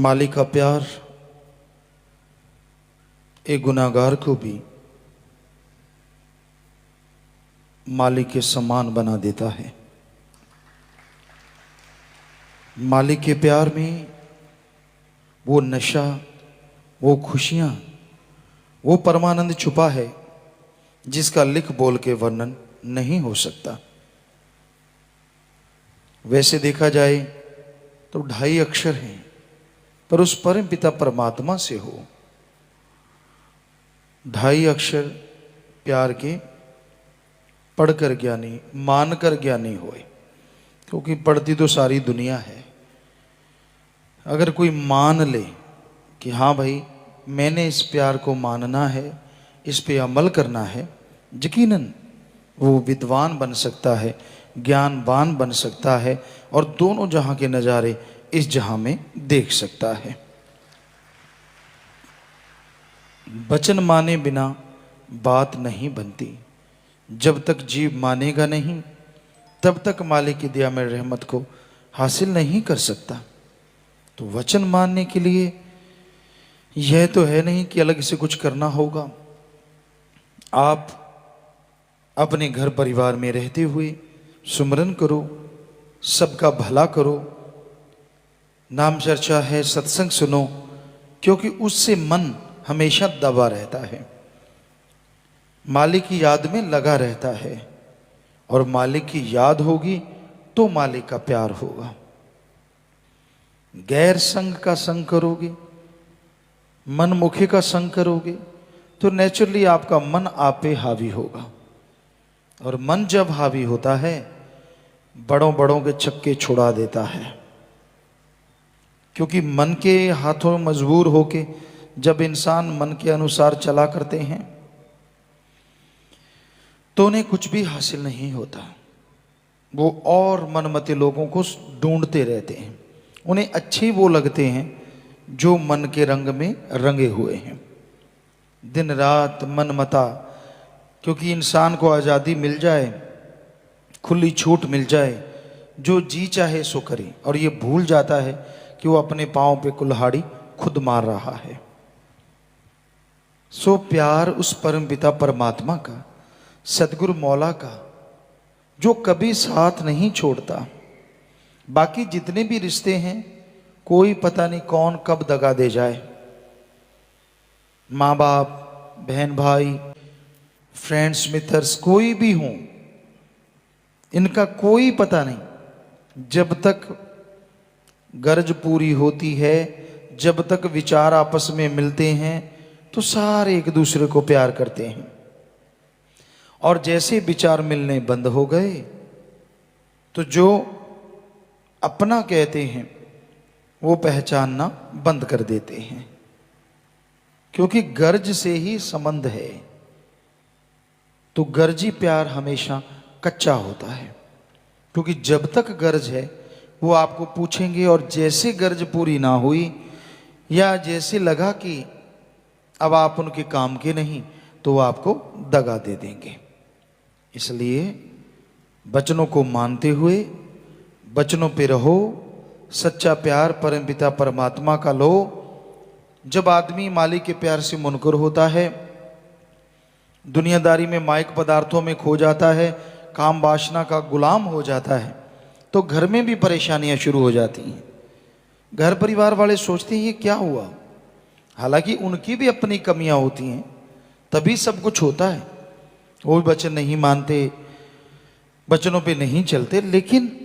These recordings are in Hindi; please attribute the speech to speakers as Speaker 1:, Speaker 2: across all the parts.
Speaker 1: मालिक का प्यार एक गुनाहगार को भी मालिक के समान बना देता है। मालिक के प्यार में वो नशा, वो खुशियां, वो परमानंद छुपा है जिसका लिख बोल के वर्णन नहीं हो सकता। वैसे देखा जाए तो 2.5 अक्षर हैं, पर उस परम पिता परमात्मा से हो 2.5 अक्षर प्यार के पढ़कर ज्ञानी, मानकर ज्ञानी होए, क्योंकि पढ़ती तो सारी दुनिया है। अगर कोई मान ले कि हाँ भाई मैंने इस प्यार को मानना है, इस पे अमल करना है, यकीनन वो विद्वान बन सकता है, ज्ञानवान बन सकता है और दोनों जहां के नज़ारे इस जहां में देख सकता है। वचन माने बिना बात नहीं बनती। जब तक जीव मानेगा नहीं तब तक मालिक की दया में रहमत को हासिल नहीं कर सकता। तो वचन मानने के लिए यह तो है नहीं कि अलग से कुछ करना होगा। आप अपने घर परिवार में रहते हुए सुमरन करो, सबका भला करो, नाम चर्चा है, सत्संग सुनो, क्योंकि उससे मन हमेशा दबा रहता है, मालिक की याद में लगा रहता है, और मालिक की याद होगी तो मालिक का प्यार होगा। गैर संग का संग करोगे, मनमुखी का संग करोगे तो नेचुरली आपका मन आप पे हावी होगा, और मन जब हावी होता है बड़ों बड़ों के छक्के छुड़ा देता है। क्योंकि मन के हाथों मजबूर होके जब इंसान मन के अनुसार चला करते हैं तो उन्हें कुछ भी हासिल नहीं होता। वो और मनमते लोगों को ढूंढते रहते हैं। उन्हें अच्छे वो लगते हैं जो मन के रंग में रंगे हुए हैं। दिन रात मनमता, क्योंकि इंसान को आज़ादी मिल जाए, खुली छूट मिल जाए, जो जी चाहे सो करे, और ये भूल जाता है कि वो अपने पाँव पे कुल्हाड़ी खुद मार रहा है। सो प्यार उस परम पिता परमात्मा का, सदगुरु मौला का, जो कभी साथ नहीं छोड़ता। बाकी जितने भी रिश्ते हैं कोई पता नहीं कौन कब दगा दे जाए। माँ बाप, बहन भाई, फ्रेंड्स, मित्रस, कोई भी हों, इनका कोई पता नहीं। जब तक गरज पूरी होती है, जब तक विचार आपस में मिलते हैं तो सारे एक दूसरे को प्यार करते हैं, और जैसे विचार मिलने बंद हो गए तो जो अपना कहते हैं वो पहचानना बंद कर देते हैं। क्योंकि गर्ज से ही संबंध है, तो गर्जी प्यार हमेशा कच्चा होता है। क्योंकि जब तक गर्ज है वो आपको पूछेंगे, और जैसे गर्ज पूरी ना हुई या जैसे लगा कि अब आप उनके काम के नहीं, तो वो आपको दगा दे देंगे। इसलिए वचनों को मानते हुए वचनों पे रहो, सच्चा प्यार परम पिता परमात्मा का लो। जब आदमी मालिक के प्यार से मुनकर होता है, दुनियादारी में मायक पदार्थों में खो जाता है, काम वासना का गुलाम हो जाता है, तो घर में भी परेशानियां शुरू हो जाती हैं। घर परिवार वाले सोचते हैं ये क्या हुआ, हालांकि उनकी भी अपनी कमियां होती हैं, तभी सब कुछ होता है। वो भी वचन नहीं मानते, वचनों पे नहीं चलते। लेकिन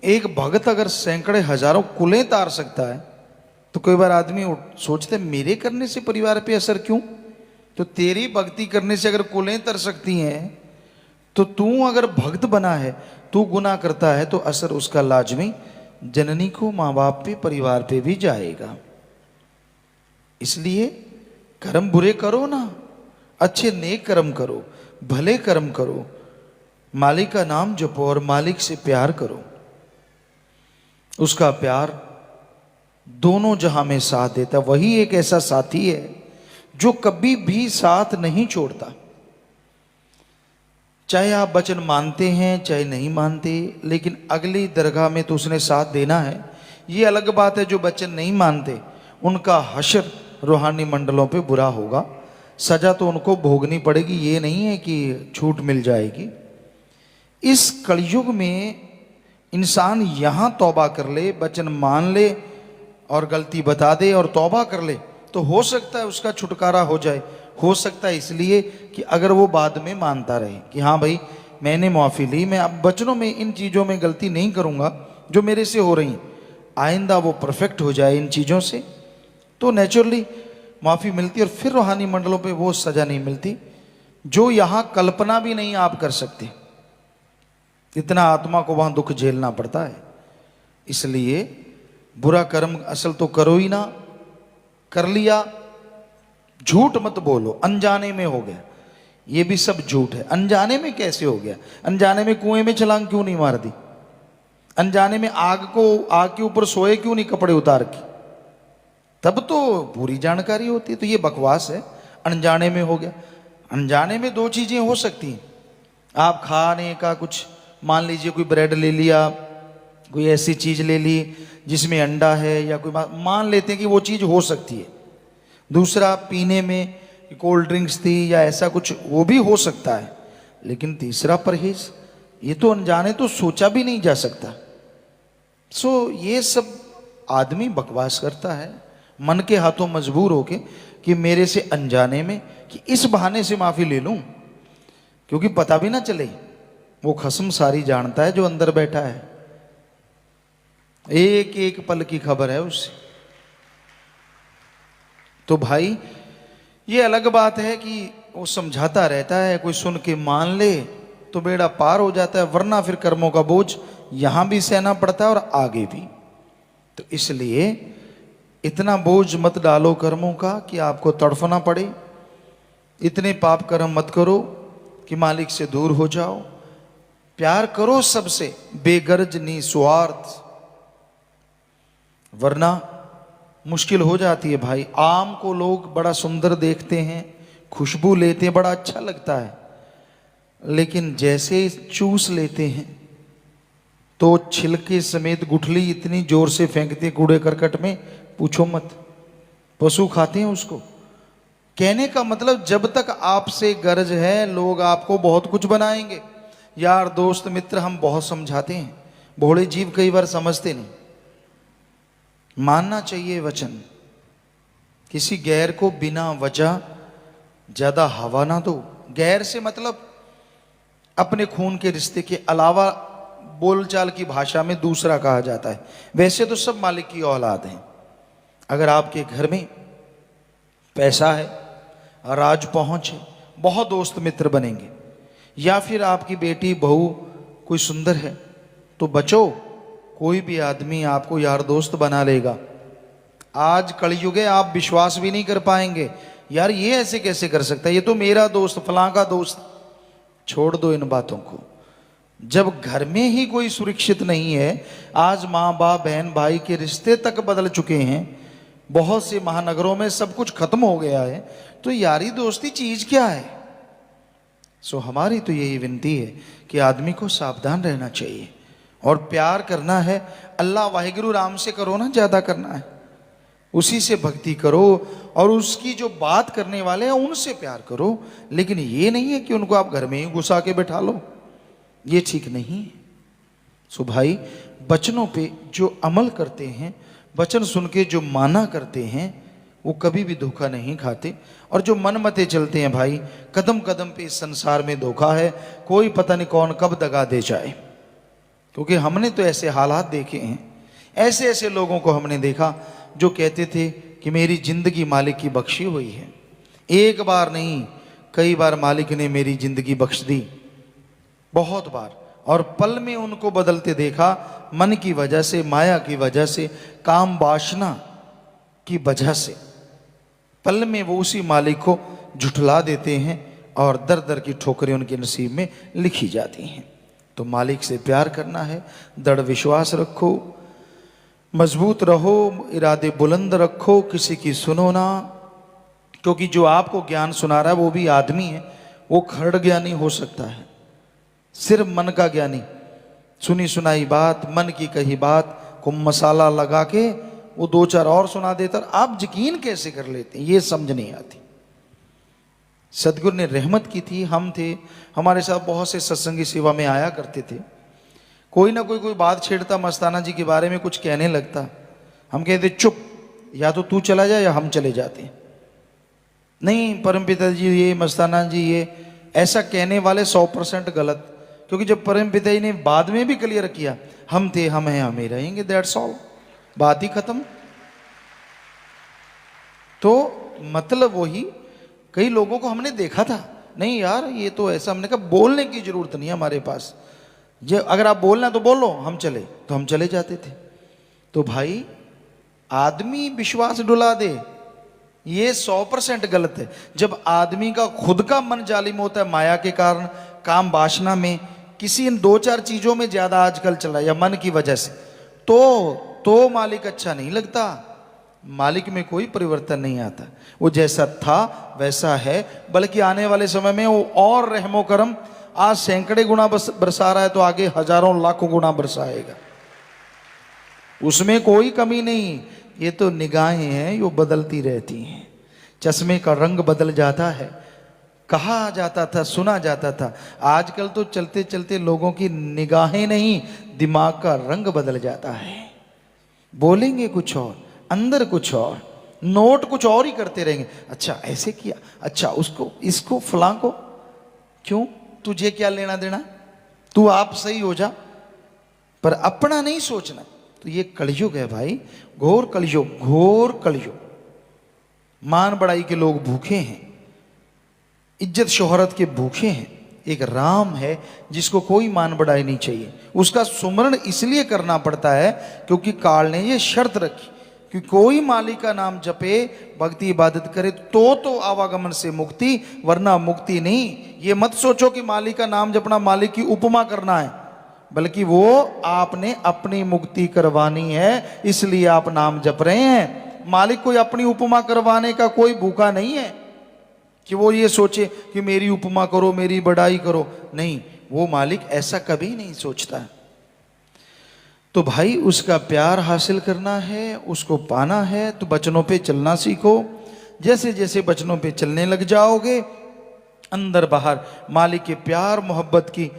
Speaker 1: एक भगत अगर सैकड़े हजारों कुलें तार सकता है, तो कई बार आदमी सोचते मेरे करने से परिवार पे असर क्यों? तो तेरी भक्ति करने से अगर कुलें तर सकती हैं, तो तू अगर भक्त बना है, तू गुनाह करता है, तो असर उसका लाजमी जननी को, माँ बाप पे, परिवार पे भी जाएगा। इसलिए कर्म बुरे करो ना, अच्छे नेक कर्म करो, भले कर्म करो, मालिक का नाम जपो और मालिक से प्यार करो। उसका प्यार दोनों जहां में साथ देता। वही एक ऐसा साथी है जो कभी भी साथ नहीं छोड़ता। चाहे आप वचन मानते हैं चाहे नहीं मानते, लेकिन अगली दरगाह में तो उसने साथ देना है। ये अलग बात है जो वचन नहीं मानते, उनका हश्र रूहानी मंडलों पे बुरा होगा। सजा तो उनको भोगनी पड़ेगी, ये नहीं है कि छूट मिल जाएगी। इस कलयुग में इंसान यहाँ तौबा कर ले, वचन मान ले और गलती बता दे और तौबा कर ले तो हो सकता है उसका छुटकारा हो जाए। हो सकता है इसलिए कि अगर वो बाद में मानता रहे कि हाँ भाई मैंने माफ़ी ली, मैं अब वचनों में इन चीज़ों में गलती नहीं करूँगा जो मेरे से हो रही, आइंदा वो परफेक्ट हो जाए इन चीज़ों से, तो नेचुरली माफ़ी मिलती है और फिर रूहानी मंडलों पे वो सज़ा नहीं मिलती जो यहाँ कल्पना भी नहीं आप कर सकते। इतना आत्मा को वहाँ दुख झेलना पड़ता है। इसलिए बुरा कर्म असल तो करो ही ना, कर लिया झूठ मत बोलो, अनजाने में हो गया, ये भी सब झूठ है। अनजाने में कैसे हो गया? अनजाने में कुएं में छलांग क्यों नहीं मार दी? अनजाने में आग के ऊपर सोए क्यों नहीं कपड़े उतार के? तब तो पूरी जानकारी होती है। तो ये बकवास है, अनजाने में हो गया। अनजाने में दो चीजें हो सकती हैं। आप खाने का कुछ, मान लीजिए कोई ब्रेड ले लिया, कोई ऐसी चीज ले ली जिसमें अंडा है, या कोई मान लेते हैं कि वो चीज हो सकती है। दूसरा पीने में कोल्ड ड्रिंक्स थी या ऐसा कुछ, वो भी हो सकता है। लेकिन तीसरा परहेज, ये तो अनजाने तो सोचा भी नहीं जा सकता। सो ये सब आदमी बकवास करता है मन के हाथों मजबूर होके कि मेरे से अनजाने में, कि इस बहाने से माफी ले लूं, क्योंकि पता भी ना चले। वो खस्म सारी जानता है जो अंदर बैठा है, एक एक पल की खबर है उससे। तो भाई ये अलग बात है कि वो समझाता रहता है, कोई सुन के मान ले तो बेड़ा पार हो जाता है, वरना फिर कर्मों का बोझ यहां भी सहना पड़ता है और आगे भी। तो इसलिए इतना बोझ मत डालो कर्मों का कि आपको तड़फना पड़े। इतने पाप कर्म मत करो कि मालिक से दूर हो जाओ। प्यार करो सबसे, बेगर्ज निस्वार्थ, वरना मुश्किल हो जाती है भाई। आम को लोग बड़ा सुंदर देखते हैं, खुशबू लेते हैं, बड़ा अच्छा लगता है, लेकिन जैसे चूस लेते हैं तो छिलके समेत गुठली इतनी जोर से फेंकते कूड़े करकट में, पूछो मत। पशु खाते हैं उसको। कहने का मतलब, जब तक आपसे गर्ज है लोग आपको बहुत कुछ बनाएंगे। यार दोस्त मित्र हम बहुत समझाते हैं, भोले जीव कई बार समझते नहीं। मानना चाहिए वचन। किसी गैर को बिना वजह ज्यादा हवा ना दो। गैर से मतलब अपने खून के रिश्ते के अलावा बोलचाल की भाषा में दूसरा कहा जाता है। वैसे तो सब मालिक की औलाद हैं। अगर आपके घर में पैसा है, राज पहुंच है, बहुत दोस्त मित्र बनेंगे, या फिर आपकी बेटी बहू कोई सुंदर है, तो बचो, कोई भी आदमी आपको यार दोस्त बना लेगा। आज कलयुग है, आप विश्वास भी नहीं कर पाएंगे, यार ये ऐसे कैसे कर सकता है, ये तो मेरा दोस्त, फलां का दोस्त। छोड़ दो इन बातों को। जब घर में ही कोई सुरक्षित नहीं है, आज माँ बाप बहन भाई के रिश्ते तक बदल चुके हैं, बहुत से महानगरों में सब कुछ खत्म हो गया है, तो यारी दोस्ती चीज क्या है? सो हमारी तो यही विनती है कि आदमी को सावधान रहना चाहिए और प्यार करना है। अल्लाह वाहिगुरु राम से करो ना, ज्यादा करना है, उसी से भक्ति करो और उसकी जो बात करने वाले हैं उनसे प्यार करो। लेकिन ये नहीं है कि उनको आप घर में ही घुसा के बैठा लो, ये ठीक नहीं है। सो भाई वचनों पे जो अमल करते हैं, वचन सुन के जो माना करते हैं, वो कभी भी धोखा नहीं खाते। और जो मन मते चलते हैं भाई, कदम कदम पे इस संसार में धोखा है, कोई पता नहीं कौन कब दगा दे जाए। क्योंकि हमने तो ऐसे हालात देखे हैं, ऐसे ऐसे लोगों को हमने देखा जो कहते थे कि मेरी जिंदगी मालिक की बख्शी हुई है। एक बार नहीं, कई बार मालिक ने मेरी जिंदगी बख्श दी, बहुत बार। और पल में उनको बदलते देखा, मन की वजह से, माया की वजह से, काम वासना की वजह से। पल में वो उसी मालिक को झुठला देते हैं और दर दर की ठोकरें उनके नसीब में लिखी जाती हैं। तो मालिक से प्यार करना है, दृढ़ विश्वास रखो, मजबूत रहो, इरादे बुलंद रखो, किसी की सुनो ना। क्योंकि जो आपको ज्ञान सुना रहा है वो भी आदमी है, वो खड़ ज्ञानी हो सकता है, सिर्फ मन का ज्ञानी। सुनी सुनाई बात, मन की कही बात को मसाला लगा के वो दो चार और सुना देता, और आप यकीन कैसे कर लेते हैं, ये समझ नहीं आती। सदगुरु ने रहमत की थी, हम थे, हमारे साथ बहुत से सत्संगी सेवा में आया करते थे। कोई ना कोई बात छेड़ता मस्ताना जी के बारे में, कुछ कहने लगता, हम कहते चुप, या तो तू चला जाए या हम चले जाते। नहीं परमपिता जी ये, मस्ताना जी ये, ऐसा कहने वाले 100% गलत। क्योंकि जब परमपिता जी ने बाद में भी क्लियर किया, हम थे, हम हैं, हम ही रहेंगे, दैट्स ऑल, बात ही खत्म। तो मतलब वही, कई लोगों को हमने देखा था, नहीं यार ये तो ऐसा, हमने कहा बोलने की जरूरत नहीं है हमारे पास, ये अगर आप बोलना तो बोलो, हम चले, तो हम चले जाते थे। तो भाई आदमी विश्वास डुला दे, ये 100% गलत है। जब आदमी का खुद का मन जालिम होता है माया के कारण, काम वासना में, किसी इन दो चार चीजों में ज्यादा आजकल चला, या मन की वजह से, तो मालिक अच्छा नहीं लगता। मालिक में कोई परिवर्तन नहीं आता, वो जैसा था वैसा है, बल्कि आने वाले समय में वो और रहमो करम, आज सैकड़े गुना बरसा रहा है तो आगे हजारों लाखों गुना बरसाएगा, उसमें कोई कमी नहीं। ये तो निगाहें हैं, यो बदलती रहती हैं, चश्मे का रंग बदल जाता है। कहा जाता था, सुना जाता था, आजकल तो चलते चलते लोगों की निगाहें नहीं, दिमाग का रंग बदल जाता है। बोलेंगे कुछ और, अंदर कुछ और, नोट कुछ और ही करते रहेंगे। अच्छा ऐसे किया, अच्छा उसको, इसको, फलां को, क्यों, तुझे क्या लेना देना, तू आप सही हो जा, पर अपना नहीं सोचना। तो ये कलयुग है भाई, घोर कलयुग, घोर कलयुग। मान बड़ाई के लोग भूखे हैं, इज्जत शोहरत के भूखे हैं। एक राम है जिसको कोई मान बढ़ाई नहीं चाहिए, उसका सुमरण इसलिए करना पड़ता है क्योंकि काल ने ये शर्त रखी कि कोई मालिक का नाम जपे, भक्ति इबादत करे तो आवागमन से मुक्ति, वरना मुक्ति नहीं। ये मत सोचो कि मालिक का नाम जपना मालिक की उपमा करना है, बल्कि वो आपने अपनी मुक्ति करवानी है, इसलिए आप नाम जप रहे हैं। मालिक कोई अपनी उपमा करवाने का कोई भूखा नहीं है कि वो ये सोचे कि मेरी उपमा करो, मेरी बड़ाई करो, नहीं, वो मालिक ऐसा कभी नहीं सोचता। तो भाई उसका प्यार हासिल करना है, उसको पाना है, तो बचनों पे चलना सीखो। जैसे जैसे बचनों पे चलने लग जाओगे, अंदर बाहर मालिक के प्यार मोहब्बत की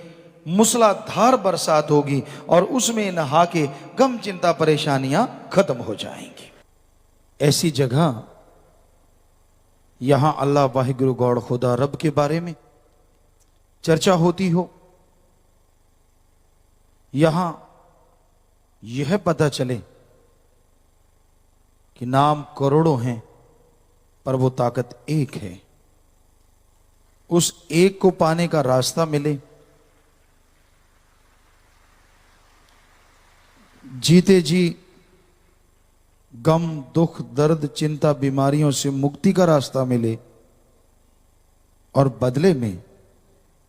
Speaker 1: मूसलाधार बरसात होगी, और उसमें नहा के गम चिंता परेशानियां खत्म हो जाएंगी। ऐसी जगह यहां अल्लाह वाहिगुरु गौड़ खुदा रब के बारे में चर्चा होती हो, यहां यह पता चले कि नाम करोड़ों हैं पर वो ताकत एक है, उस एक को पाने का रास्ता मिले, जीते जी गम दुख दर्द चिंता बीमारियों से मुक्ति का रास्ता मिले, और बदले में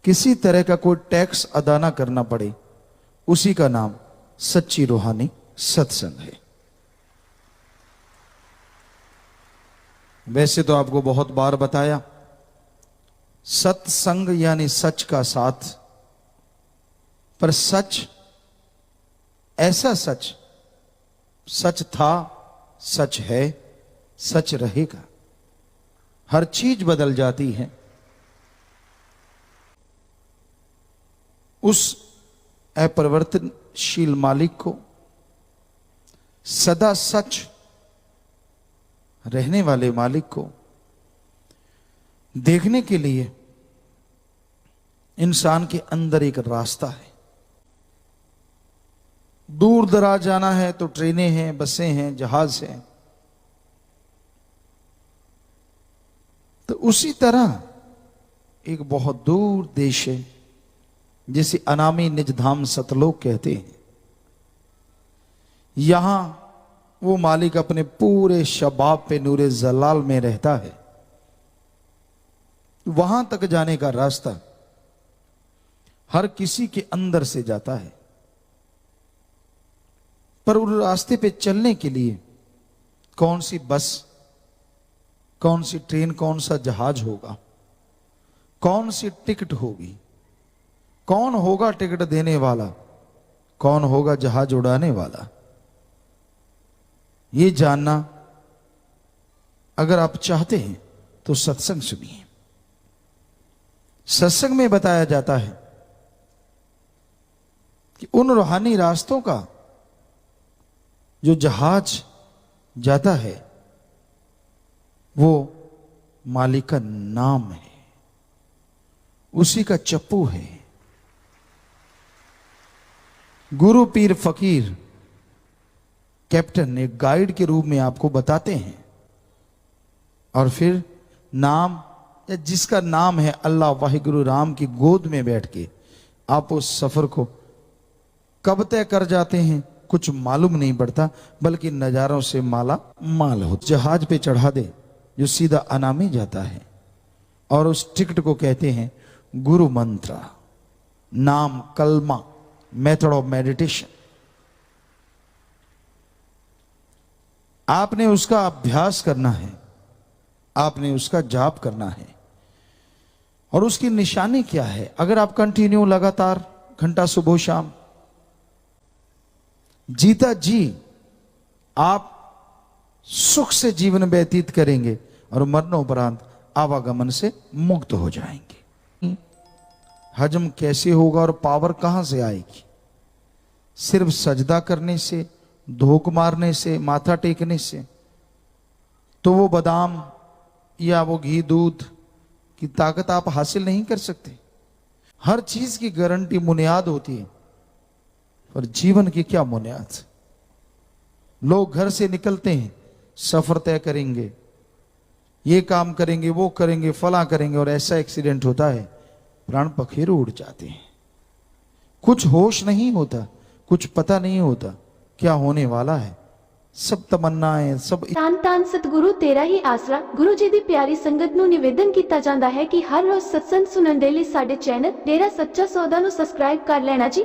Speaker 1: किसी तरह का कोई टैक्स अदा ना करना पड़े, उसी का नाम सच्ची रूहानी सत्संग है। वैसे तो आपको बहुत बार बताया, सत्संग यानी सच का साथ, पर सच ऐसा सच, सच था, सच है, सच रहेगा। हर चीज बदल जाती है, उस अपरिवर्तनशील मालिक को, सदा सच रहने वाले मालिक को देखने के लिए इंसान के अंदर एक रास्ता है। दूर दराज जाना है तो ट्रेनें हैं, बसें हैं, जहाज हैं। तो उसी तरह एक बहुत दूर देश है जिसे अनामी निज धाम सतलोक कहते हैं। यहां वो मालिक अपने पूरे शबाब पे नूरे जलाल में रहता है। वहां तक जाने का रास्ता हर किसी के अंदर से जाता है, पर उस रास्ते पे चलने के लिए कौन सी बस, कौन सी ट्रेन, कौन सा जहाज होगा, कौन सी टिकट होगी, कौन होगा टिकट देने वाला, कौन होगा जहाज उड़ाने वाला, ये जानना अगर आप चाहते हैं तो सत्संग सुनिए। सत्संग में बताया जाता है कि उन रूहानी रास्तों का जो जहाज जाता है वो मालिक का नाम है, उसी का चप्पू है। गुरु पीर फकीर कैप्टन एक गाइड के रूप में आपको बताते हैं, और फिर नाम या जिसका नाम है अल्लाह वाहिगुरु राम की गोद में बैठ के आप उस सफर को कब तय कर जाते हैं कुछ मालूम नहीं पड़ता, बल्कि नजारों से माला माल हो। जहाज पे चढ़ा दे जो सीधा अनामी जाता है, और उस टिकट को कहते हैं गुरु मंत्र, नाम, कलमा, मेथड ऑफ मेडिटेशन। आपने उसका अभ्यास करना है, आपने उसका जाप करना है। और उसकी निशानी क्या है? अगर आप कंटिन्यू लगातार घंटा सुबह शाम जीता जी आप सुख से जीवन व्यतीत करेंगे और मरणोपरांत आवागमन से मुक्त हो जाएंगे। हजम कैसे होगा और पावर कहां से आएगी? सिर्फ सजदा करने से, धोख मारने से, माथा टेकने से तो वो बादाम या वो घी दूध की ताकत आप हासिल नहीं कर सकते। हर चीज की गारंटी बुनियाद होती है, पर जीवन की क्या बुनियाद? लोग घर से निकलते हैं, सफर तय करेंगे, ये काम करेंगे, वो करेंगे, फला करेंगे, और ऐसा एक्सीडेंट होता है प्राण पखेरु उड़ जाते हैं। कुछ होश नहीं होता, कुछ पता नहीं होता क्या होने वाला है। सब तमन्नाएं, सब
Speaker 2: ਧੰਨ ਧੰਨ ਸਤਿਗੁਰੂ ਤੇਰਾ ਹੀ ਆਸਰਾ। ਗੁਰੂ ਜੀ ਦੀ ਪਿਆਰੀ ਸੰਗਤ ਨੂੰ ਨਿਵੇਦਨ ਕੀਤਾ ਜਾਂਦਾ ਹੈ ਕਿ ਹਰ ਰੋਜ਼ ਸਤਸੰਗ ਸੁਣਨ ਦੇ ਲਈ ਸਾਡੇ ਚੈਨਲ ਡੇਰਾ ਸੱਚਾ ਸੌਦਾ ਨੂੰ ਸਬਸਕ੍ਰਾਈਬ ਕਰ ਲੈਣਾ ਜੀ।